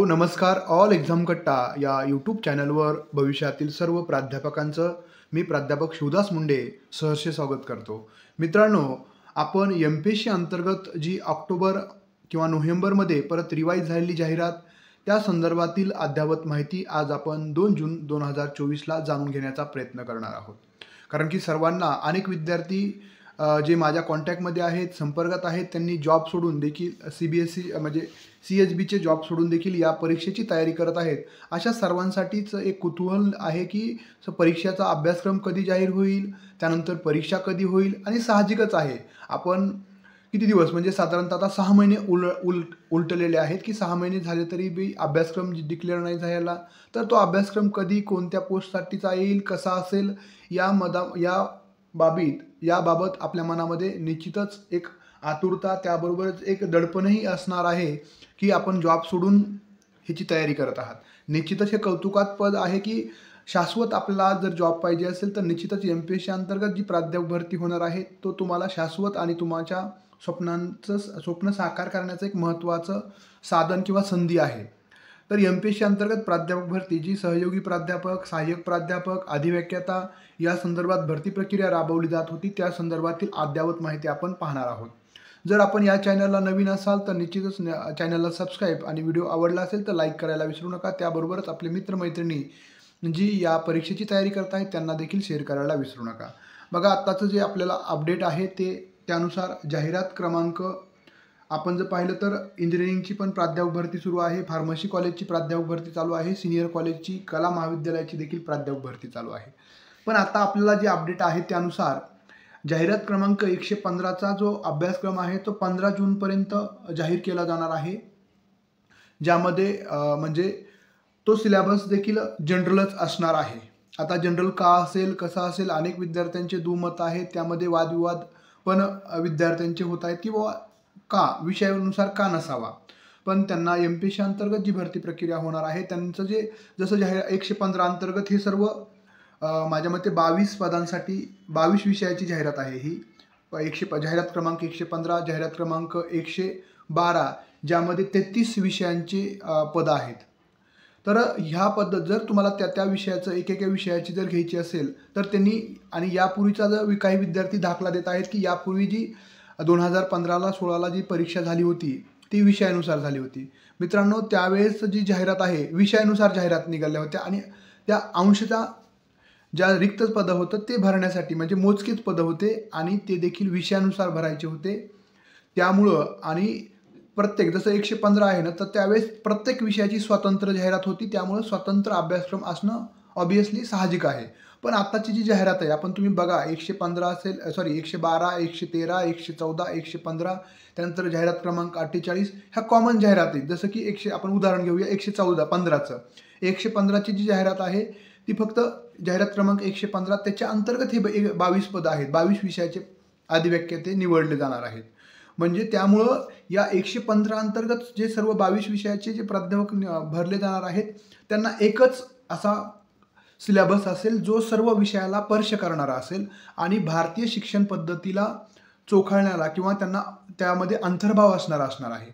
Hello नमस्कार all exam कट्टा या यूट्यूब चॅनलवर भविष्यातील सर्व प्राध्यापकांचं मी प्राध्यापक शिवदास मुंडे सहर्ष स्वागत करतो। मित्रांनो, आपण MPSC अंतर्गत जी ऑक्टोबर किंवा नोव्हेंबरमध्ये परत रिवाइज झालेली जाहिरात त्या संदर्भातील अद्ययावत माहिती आज आपण 2 जून 2024ला जाणून घेण्याचा प्रयत्न करणार आहोत। कारण की सर्वांना अनेक विद्यार्थी जे माझ्या कॉन्टॅक्टमध्ये आहेत, संपर्कात आहेत, त्यांनी जॉब सोडून देखील CBSE म्हणजे CHBचे जॉब सोडून देखील या परीक्षेची तयारी करत आहेत। अशा सर्वांसाठीच एक कुतूहल आहे की परीक्षेचा अभ्यासक्रम कधी जाहीर होईल, त्यानंतर परीक्षा कधी होईल आणि साहजिकच आहे आपण किती दिवस म्हणजे साधारणतः आता 6 महिने उलटलेले आहेत की 6 महिने झाले तरी बी अभ्यासक्रम डिक्लेअर नाही झालेला। तर तो अभ्यासक्रम कधी कोणत्या पोस्टसाठीचा येईल, कसा असेल याबाबत आपल्या मनामध्ये निश्चितच एक आतुरता त्याबरोबरच एक दडपणही असणार आहे की आपण जॉब सोडून ह्याची तयारी करत आहात। निश्चितच हे कौतुकास्पद आहे की शाश्वत आपल्याला जर जॉब पाहिजे असेल तर निश्चितच MPSC अंतर्गत जी प्राध्यापक भरती होणार आहे तो तुम्हाला शाश्वत आणि तुमच्या स्वप्न साकार करण्याचं एक महत्त्वाचं साधन किंवा संधी आहे। तर MPSC अंतर्गत प्राध्यापक भरती जी सहयोगी प्राध्यापक, सहाय्यक प्राध्यापक, अधिव्याख्याता या संदर्भात भरती प्रक्रिया राबवली जात होती त्या संदर्भातील अद्ययावत माहिती आपण पाहणार आहोत। जर आपण या चॅनलला नवीन असाल तर निश्चितच चॅनलला सबस्क्राईब आणि व्हिडिओ आवडला असेल तर लाईक करायला विसरू नका। त्याबरोबरच आपले मित्रमैत्रिणी जी या परीक्षेची तयारी करत आहेत त्यांना देखील शेअर करायला विसरू नका। बघा, आत्ताचं जे आपल्याला अपडेट आहे त्यानुसार जाहिरात क्रमांक आपण जर पाहिलं तर इंजिनिअरिंगची पण प्राध्यापक भरती सुरू आहे, फार्मसी कॉलेजची प्राध्यापक भरती चालू आहे, सिनियर कॉलेजची, कला महाविद्यालयाची देखील प्राध्यापक भरती चालू आहे। पण आता आपल्याला जे अपडेट आहे त्यानुसार जाहिरात क्रमांक 115चा जो अभ्यासक्रम आहे तो 15 जूनपर्यंत जाहीर केला जाणार आहे, ज्यामध्ये म्हणजे तो सिलेबस देखील जनरलच असणार आहे। आता जनरल का असेल, कसा असेल, अनेक विद्यार्थ्यांचे दुमत आहेत, त्यामध्ये वादविवाद पण विद्यार्थ्यांचे होत आहेत की का विषयानुसार का नसावा। पण त्यांना MPSC अंतर्गत जी भरती प्रक्रिया होणार आहे त्यांचं जे जसं 115 अंतर्गत हे सर्व माझ्या मते 22 पदांसाठी 22 विषयाची जाहिरात आहे ही। जाहिरात क्रमांक 115, जाहिरात क्रमांक 112 ज्यामध्ये 33 विषयांची पदं आहेत। तर ह्या पद्धत जर तुम्हाला त्या विषयाचं एकेका विषयाची जर घ्यायची असेल तर त्यांनी आणि यापूर्वीचा जर काही विद्यार्थी दाखला देत आहेत की यापूर्वी जी 2015ला 16ला जी परीक्षा झाली होती ती विषयानुसार झाली होती। मित्रांनो, त्यावेळेस जी जाहिरात आहे विषयानुसार जाहिरात निघाल्या होत्या आणि त्या अंशच्या ज्या रिक्त पदं होतं ते भरण्यासाठी म्हणजे मोजकेच पदं होते आणि ते देखील विषयानुसार भरायचे होते। त्यामुळं आणि प्रत्येक जसं 115 आहे ना तर त्यावेळेस प्रत्येक विषयाची स्वतंत्र जाहिरात होती, त्यामुळं स्वतंत्र अभ्यासक्रम असणं ऑब्वियसली साहजिक आहे। पण आत्ताची जी जाहिरात आहे तुम्ही बघा 115 असेल, 112, 113, 114, 115 त्यानंतर जाहिरात क्रमांक 48 ह्या कॉमन जाहिरात आहेत। जसं की आपण उदाहरण घेऊया 115चं 115ची जी जाहिरात आहे ती फक्त जाहिरात क्रमांक 115 त्याच्या अंतर्गत हे 22 पदं आहेत, 22 विषयाचे अधिव्याख्याते निवडले जाणार आहेत। म्हणजे त्यामुळं या 115 अंतर्गत जे सर्व 22 विषयाचे जे प्राध्यापक भरले जाणार आहेत त्यांना एकच असा सिलेबस असेल जो सर्व विषयाला स्पर्श करणारा असेल आणि भारतीय शिक्षण पद्धतीला चोखाळण्याला किंवा त्यांना त्यामध्ये अंतर्भाव असणार आहे।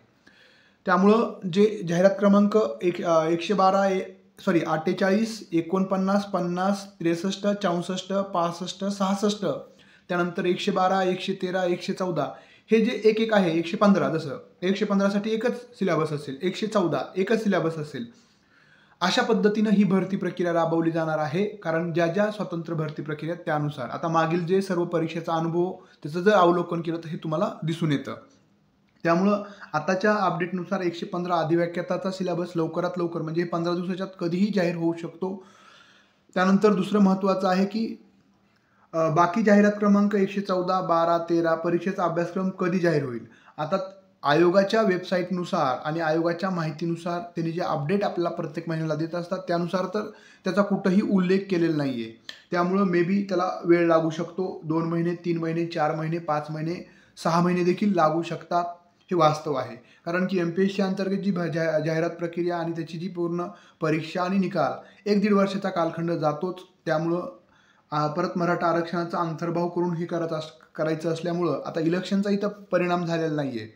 त्यामुळं जे जाहिरात क्रमांक 112 48, 49, 50, 63, 64, 65, 66 त्यानंतर 112, 113, 114 हे जे एक आहे 115 जसं 115साठी एकच सिलेबस असेल, 114 एकच सिलेबस असेल। अशा पद्धतीनं ही भरती प्रक्रिया राबवली जाणार आहे कारण ज्या स्वतंत्र भरती प्रक्रिया त्यानुसार आता मागील जे सर्व परीक्षेचा अनुभव त्याचं जर अवलोकन केलं तर हे तुम्हाला दिसून येतं। त्यामुळं आताच्या अपडेटनुसार 115 अधिव्याख्याताचा सिलेबस लवकरात लवकर म्हणजे 15 दिवसाच्यात कधीही जाहीर होऊ शकतो। त्यानंतर दुसरं महत्त्वाचं आहे की बाकी जाहिरात क्रमांक 114, 12, 13 परीक्षेचा अभ्यासक्रम कधी जाहीर होईल। आता आयोगाच्या वेबसाईटनुसार आणि आयोगाच्या माहितीनुसार त्यांनी जे अपडेट आपल्याला प्रत्येक महिन्याला देत असतात त्यानुसार तर त्याचा कुठंही उल्लेख केलेला नाही आहे। त्यामुळं मे बी त्याला वेळ लागू शकतो, 2 महिने, 3 महिने, 4 महिने, 5 महिने, 6 महिने देखील लागू शकतात, हे वास्तव आहे। कारण की MPSC अंतर्गत जी जाहिरात प्रक्रिया आणि त्याची जी पूर्ण परीक्षा आणि निकाल 1-1.5 वर्षाचा कालखंड जातोच। त्यामुळं परत मराठा आरक्षणाचा अंतर्भाव करून हे करायचं असल्यामुळं आता इलेक्शनचा इथं परिणाम झालेला नाही आहे,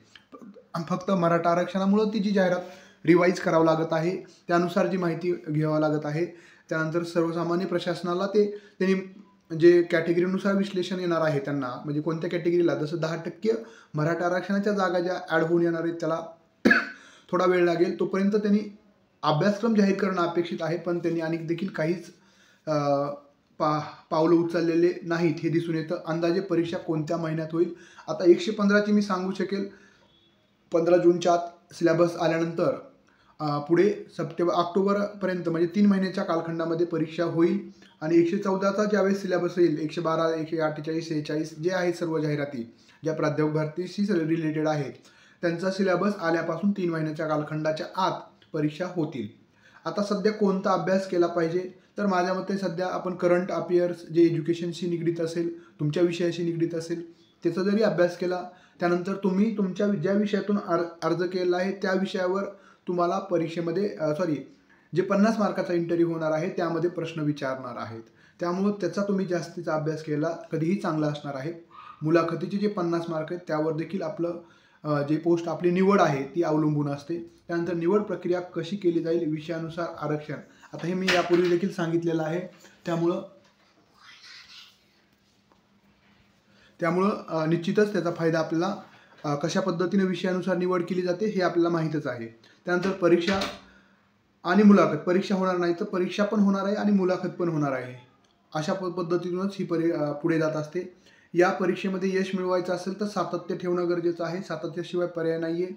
फक्त मराठा आरक्षणामुळं ती जी जाहिरात रिवाईज करावं लागत आहे, त्यानुसार जी माहिती घ्यावं लागत आहे. त्यानंतर सर्वसामान्य प्रशासनाला त्यांनी जे कॅटेगरीनुसार विश्लेषण येणार आहे त्यांना, म्हणजे कोणत्या कॅटेगरीला, जसं 10% मराठा आरक्षणाच्या जागा ज्या ॲड होऊन येणार आहेत त्याला थोडा वेळ लागेल. तोपर्यंत त्यांनी अभ्यासक्रम जाहीर करणं अपेक्षित आहे, पण त्यांनी आणि देखील काहीच पावलं उचललेले नाहीत हे दिसून येतं. अंदाजे परीक्षा कोणत्या महिन्यात होईल? आता 115ची मी सांगू शकेल 15 जूनच्या आत सिलेबस आल्यानंतर पुढे ऑक्टोबरपर्यंत म्हणजे 3 महिन्याच्या कालखंडामध्ये परीक्षा होईल. आणि 114चा ज्यावेळेस सिलेबस येईल, 112, 148, 46 जे आहे सर्व जाहिराती ज्या प्राध्यापक भरतीशी रिलेटेड आहेत, त्यांचा सिलेबस आल्यापासून 3 महिन्याच्या कालखंडाच्या आत परीक्षा होतील. आता सध्या कोणता अभ्यास केला पाहिजे? तर माझ्या मते सध्या आपण करंट अफेअर्स जे एज्युकेशनशी निगडीत असेल, तुमच्या विषयाशी निगडीत असेल, त्याचा जरी अभ्यास केला, त्यानंतर तुम्ही तुमच्या ज्या विषयातून अर्ज केला आहे त्या विषयावर तुम्हाला परीक्षेमध्ये जे 50 मार्काचा इंटरव्ह्यू होणार आहे त्यामध्ये प्रश्न विचारणार आहेत. त्यामुळे त्याचा तुम्ही जास्तीचा अभ्यास केला कधीही चांगला असणार आहे. मुलाखतीचे जे 50 मार्क आहेत त्यावर देखील आपलं जे पोस्ट आपली निवड आहे ती अवलंबून असते. त्यानंतर निवड प्रक्रिया कशी केली जाईल, विषयानुसार आरक्षण, आता हे मी यापूर्वी देखील सांगितलेलं आहे. त्यामुळं निश्चितच त्याचा फायदा आपल्याला कशा पद्धतीने विषयानुसार निवड केली जाते हे आपल्याला माहीतच आहे. त्यानंतर परीक्षा आणि मुलाखत, परीक्षा होणार नाही तर परीक्षा पण होणार आहे आणि मुलाखत पण होणार आहे. अशा पद्धतीतूनच ही पुढे जात असते. या परीक्षेमध्ये यश मिळवायचं असेल तर सातत्य ठेवणं गरजेचं आहे. सातत्याशिवाय पर्याय नाही आहे.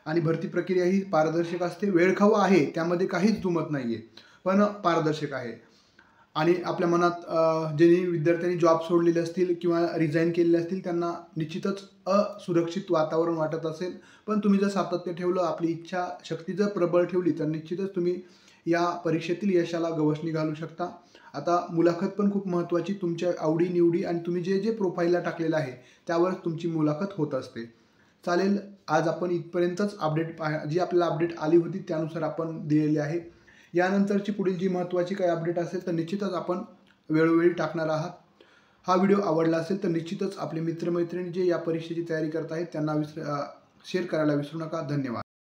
आणि भरती प्रक्रिया ही पारदर्शक असते. वेळखाऊ आहे, त्यामध्ये काहीच दुमत नाही आहे, पण पारदर्शक आहे. आणि आपल्या मनात ज्यांनी विद्यार्थ्यांनी जॉब सोडलेले असतील किंवा रिझाईन केलेले असतील त्यांना निश्चितच असुरक्षित वातावरण वाटत असेल, पण तुम्ही जर सातत्य ठेवलं, आपली इच्छा शक्ती जर प्रबळ ठेवली तर निश्चितच तुम्ही या परीक्षेतील यशाला गवसणी घालू शकता. आता मुलाखत पण खूप महत्त्वाची. तुमच्या आवडीनिवडी आणि तुम्ही जे जे प्रोफाईलला टाकलेलं आहे त्यावरच तुमची मुलाखत होत असते. चालेल, आज आपण इथपर्यंतच जी आपल्याला अपडेट आली होती त्यानुसार आपण दिलेली आहे. यानंतरची पुढील जी महत्त्वाची काही अपडेट असेल तर निश्चितच आपण वेळोवेळी टाकणार आहात. हा व्हिडिओ आवडला असेल तर निश्चितच आपले मित्रमैत्रिणी जे या परीक्षेची तयारी करत आहेत त्यांना शेअर करायला विसरू नका. धन्यवाद.